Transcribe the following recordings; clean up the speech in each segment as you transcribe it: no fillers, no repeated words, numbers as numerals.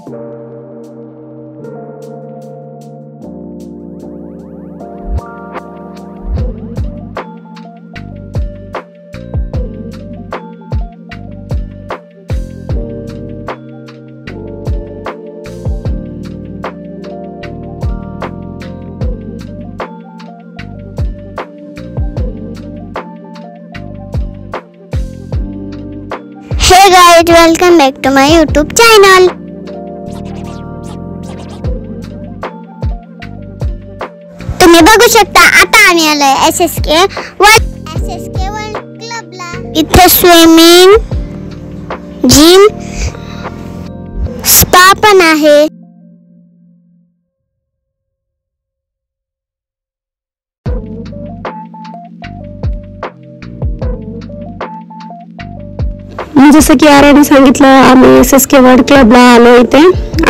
Hey guys, welcome back to my YouTube channel. तुम्ही बघू शकता आता आम्ही आलोय SSK वर्ल्ड क्लबला. इथे स्विमिंग, जिम, स्पा पण आहे. जसं की आर्याने सांगितलं, आम्ही SSK वर्ल्ड क्लबला आलो. इथे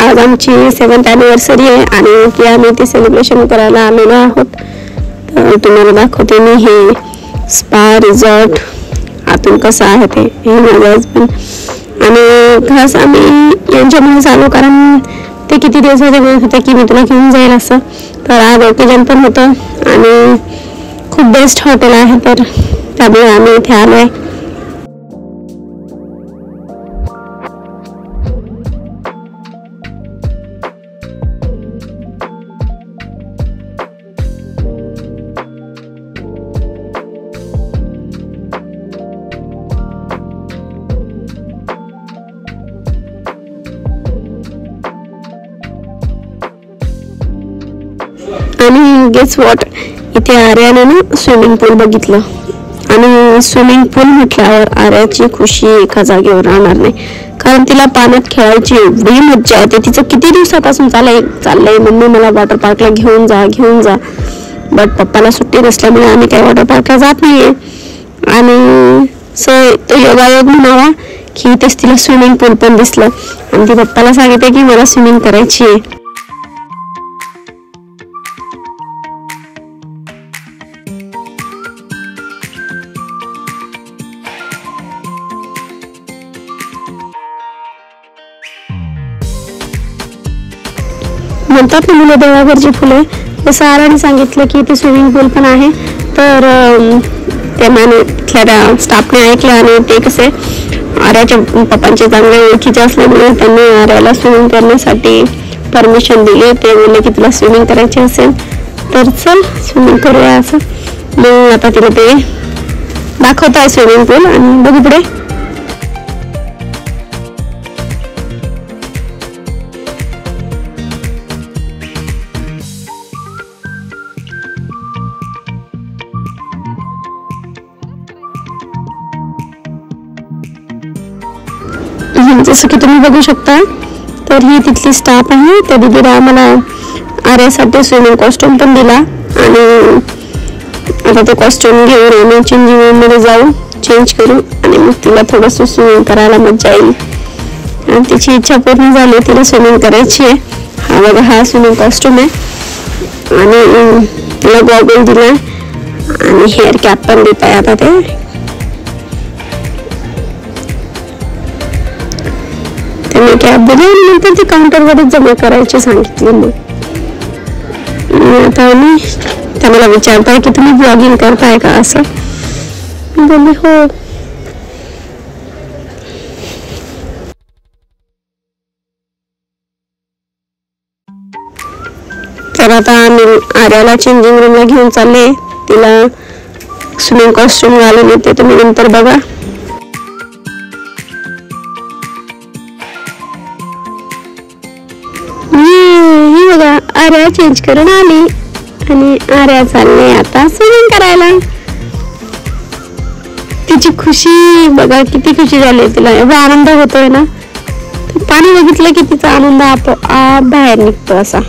आज आमची 7th anniversary आहे आणि आम्ही ते सेलिब्रेशन करायला आलेलो आहोत. तर तुम्हाला दाखवते मी हे स्पा रिसॉर्ट आतून कसं आहे ते. हे माझे हजबंड आणि खास आम्ही यांच्यामुळेच आलो कारण ते किती दिवसाचे म्हणत होते की मी तुला घेऊन जाईल असं. तर आज ओकेजन पण होतं आणि खूप बेस्ट हॉटेल आहे, तर त्यामुळे आम्ही इथे आलो आहे. आणि गेस वॉट, इथे आर्याने ना स्विमिंग पूल बघितलं आणि स्विमिंग पूल म्हटल्यावर आर्याची खुशी एका जागेवर राहणार नाही, कारण तिला पाण्यात खेळायची एवढी मज्जा येते. तिचं किती दिवसापासून चाललंय मम्मी मला वॉटर पार्कला घेऊन जा. बट पप्पाला सुट्टी नसल्यामुळे आम्ही काही वॉटर पार्कला जात नाहीये. आणि तो योगायोग म्हणावा की इथेच तिला स्विमिंग पूल पण दिसलं आणि ती पप्पाला सांगते की मला स्विमिंग करायची आहे. म्हणतात ना मुलं देवाघरची फुले, जसं आर्याने सांगितलं की इथे स्विमिंग पूल पण आहे. तर त्या स्टाफने ऐकलं आणि ते कसे आर्याच्या पप्पांचे चांगले ओळखीचे असल्यामुळे त्यांनी आर्याला स्विमिंग करण्यासाठी परमिशन दिली. ते बोलले की तुला स्विमिंग करायची असेल तर चल स्विमिंग करूया असं. मग आता तिला ते दाखवत आहे स्विमिंग पूल आणि बघू पुढे. जसं की तुम्ही बघू शकता, तर ही तिथली स्टाफ आहे. त्या दीदीला आम्हाला आर्यासाठी स्विमिंग कॉस्ट्युम पण दिला आणि आता तो कॉस्ट्युम घेऊन आम्ही चेंजिंग रूममध्ये जाऊ, चेंज करू आणि मग तिला थोडंसं स्विमिंग करायला मजा येईल. आणि तिची इच्छा पूर्ण झाली, तिला स्विमिंग करायची आहे. हा बघा, हा स्विमिंग कॉस्ट्युम आहे आणि तिला गॉगल दिला आणि हेअर कॅप पण देत आहे. आता ते कॅब दिली आणि नंतर ते काउंटरवरच जमा करायचे सांगितले. मग आता आम्ही त्याला विचारताय की तुम्ही ब्लॉगिंग करताय का असं. मी बोलली हो. तर आता आम्ही आर्याला चेंजिंग रूमला घेऊन चालले. तिला स्विमिंग कॉस्ट्युम घालून येते, तुम्ही नंतर बघा. आर्या चेंज करून आली आणि आर्या चालले आता स्विमिंग करायला. तिची खुशी बघा, किती खुशी झाली तिला, एवढा आनंद होतोय ना. पाणी बघितलं की तिचा आनंद आपोआप बाहेर निघतो असा.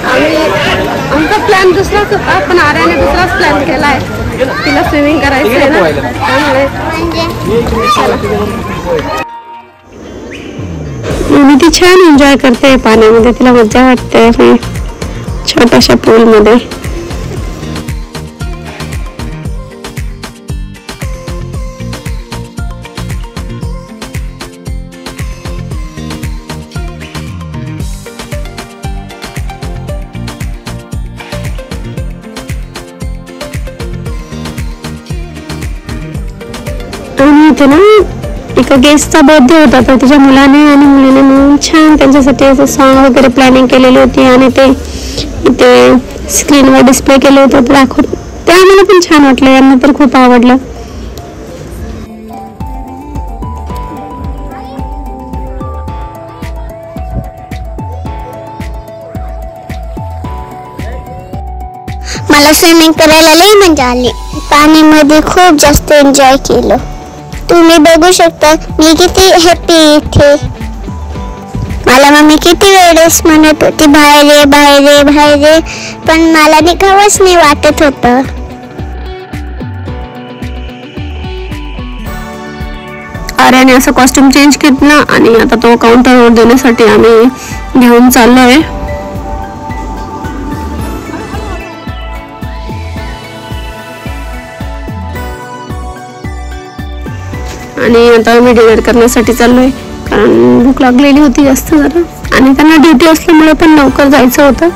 आम्ही आमचा प्लॅन दुसराच होता, पण आर्याने दुसराच प्लॅन केलाय. तिला स्विमिंग करायचं आहे ना, त्यामुळे आणि ती छान एन्जॉय करते पाण्यामध्ये. तिला मजा वाटते छोट्याशा पूलमध्ये. आणि इथे ना एका गेस्टचा बर्थडे होता, तर तिच्या मुलाने आणि मुलीने मिळून छान त्यांच्यासाठी असं सॉन्ग वगैरे प्लॅनिंग केलेली होती आणि ते इथे स्क्रीनवर डिस्प्ले केलं होतं ते दाखवत. ते आम्हाला पण छान वाटलं, यांना तर खूप आवडलं. मला स्विमिंग करायला लई मजा आली. पाण्यामध्ये खूप जास्त एन्जॉय केलं. तुम्ही बघू शकता मी किती हॅपी इथे. मला मम्मी किती वेळेस म्हणत होती बाहेर ये बाहेर ये बाहेर ये, पण मला निघावंच नाही वाटत होतं. आर्याने असं कॉस्ट्युम चेंज केलं आणि आता तो काउंटरवर देण्यासाठी आम्ही घेऊन चाललोय. आणि आता आम्ही डिनर करण्यासाठी चाललोय, कारण भूक लागलेली होती जास्त जरा, आणि त्यांना ड्युटी असल्यामुळे पण लवकर जायचं होतं.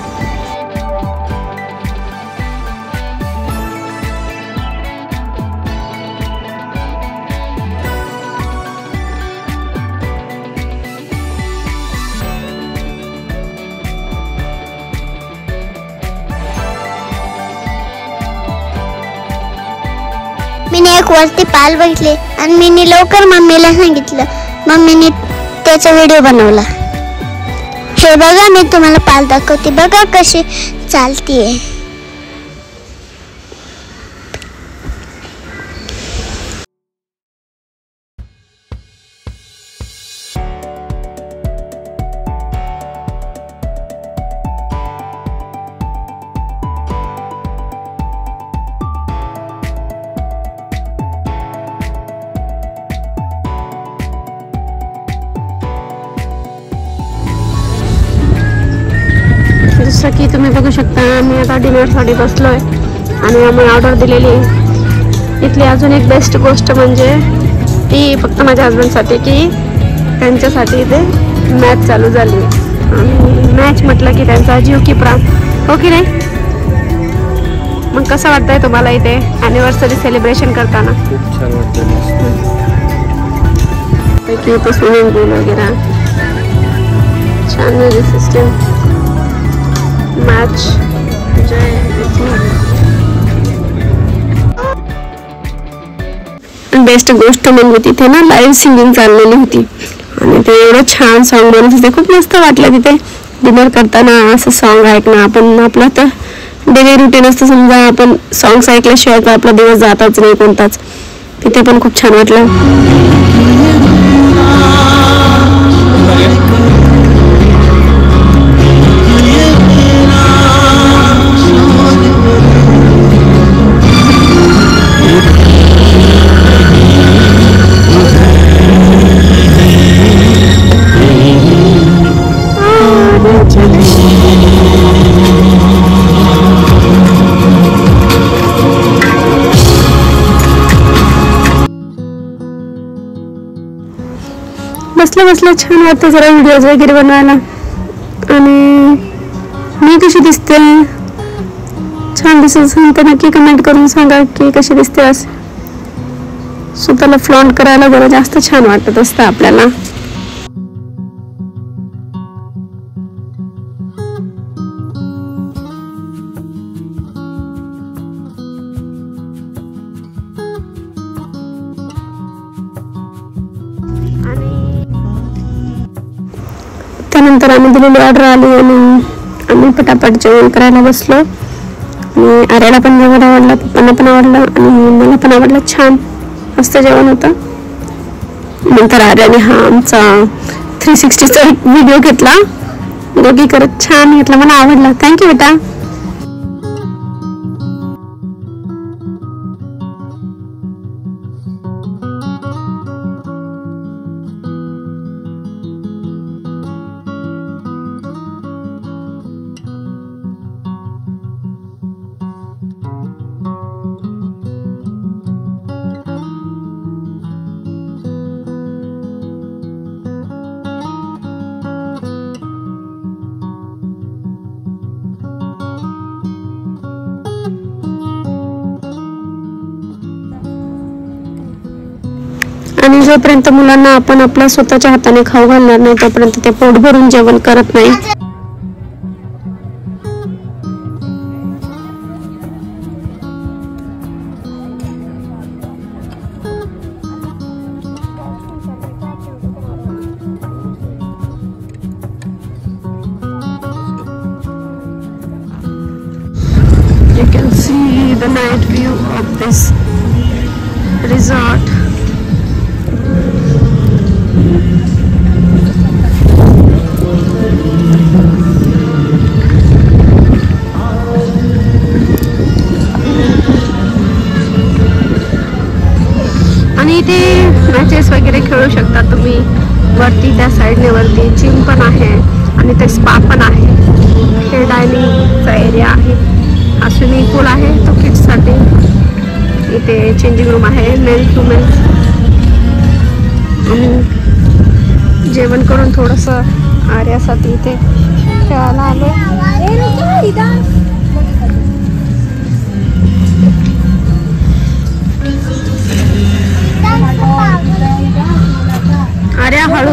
मी एक वरती पाल बघितले आणि मी लवकर मम्मीला सांगितलं. मम्मीने त्याचा व्हिडिओ बनवला. हे बघा मी तुम्हाला पाल दाखवते, बघा कशी चालतीये. जसं की तुम्ही बघू शकता, मी आता डिनरसाठी बसलोय आणि आम्ही ऑर्डर दिलेली आहे. इथली अजून एक बेस्ट गोष्ट म्हणजे ती फक्त माझ्या हजबंडसाठी, की त्यांच्यासाठी इथे मॅच चालू झाली. आणि मॅच म्हटलं की त्यांचा जीव की प्राण, हो की नाही? मग कसं वाटतंय तुम्हाला इथे ॲनिव्हर्सरी सेलिब्रेशन करताना? खूप छान वाटतं. इथे स्विमिंग पूल वगैरे छान सिस्टम. मॅच बेस्ट गोष्ट म्हणजे तिथे ना लाईव्ह सिंगिंग चाललेली होती आणि ते एवढं छान सॉन्ग बनवत होते. खूप मस्त वाटलं तिथे डिनर करताना असं सॉन्ग ऐकणं. आपण आपलं तर डेली रुटीन असतं, समजा आपण सॉंग्स ऐकल्याशिवाय तर आपला दिवस जातच नाही कोणताच. तिथे पण खूप छान वाटलं. बसल्या बसल्या छान वाटतं जरा व्हिडिओज वगैरे बनवायला. आणि मी कशी दिसते, छान दिसत असेल तर नक्की कमेंट करून सांगा की कशी दिसते. असं स्वतःला फ्लॉन्ट करायला जरा जास्त छान वाटत असतं आपल्याला. त्यानंतर आम्ही दिलेली ऑर्डर आली आणि आम्ही पटापट जेवण करायला बसलो. आणि आर्याला पण जेवण आवडलं, पप्पांना पण आवडलं आणि मला पण आवडलं. छान मस्त जेवण होतं. नंतर आर्याने हा आमचा 360चा व्हिडिओ घेतला, दोघी करत छान घेतला. मला आवडला. थँक्यू बेटा. आणि जोपर्यंत मुलांना आपण आपल्या स्वतःच्या हाताने खाऊ घालणार नाही तोपर्यंत ते पोट भरून जेवण करत नाही. You can see the night view of this resort. आणि इथे मॅचेस वगैरे खेळू शकता तुम्ही. वरती त्या साईडने वरती जिम पण आहे आणि ते स्पा पण आहे. हे डायनिंगचा एरिया आहे. हा स्विमिंग पूल आहे तो किड्ससाठी. इथे चेंजिंग रूम आहे मेल टू मेल. आणि जेवण करून थोडंसं आर्यासाठी इथे खेळायला आलो. आर्या हळू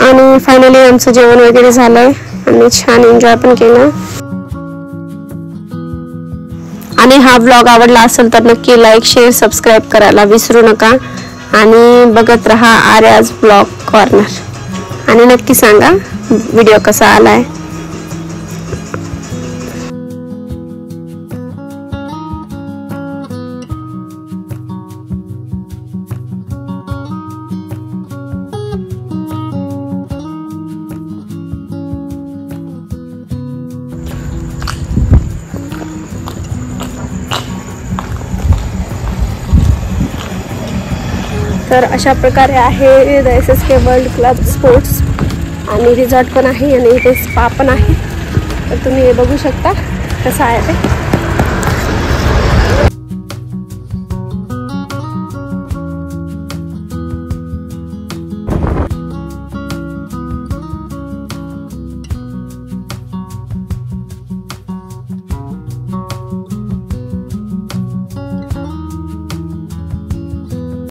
आणि फायनली आमचं जेवण वगैरे झालंय आणि छान एन्जॉय पण केलं. आणि हा व्लॉग आवडला असेल तर नक्की लाईक शेअर सबस्क्राईब करायला विसरू नका. आणि बघत रहा आर्याज व्लॉग कॉर्नर. आणि नक्की सांगा व्हिडिओ कसा आलाय. तर अशा प्रकारे आहे SSK वर्ल्ड क्लब स्पोर्ट्स आणि रिसॉर्ट पण आहे आणि इथे स्पा पण आहे. तर तुम्ही हे बघू शकता कसं आहे ते.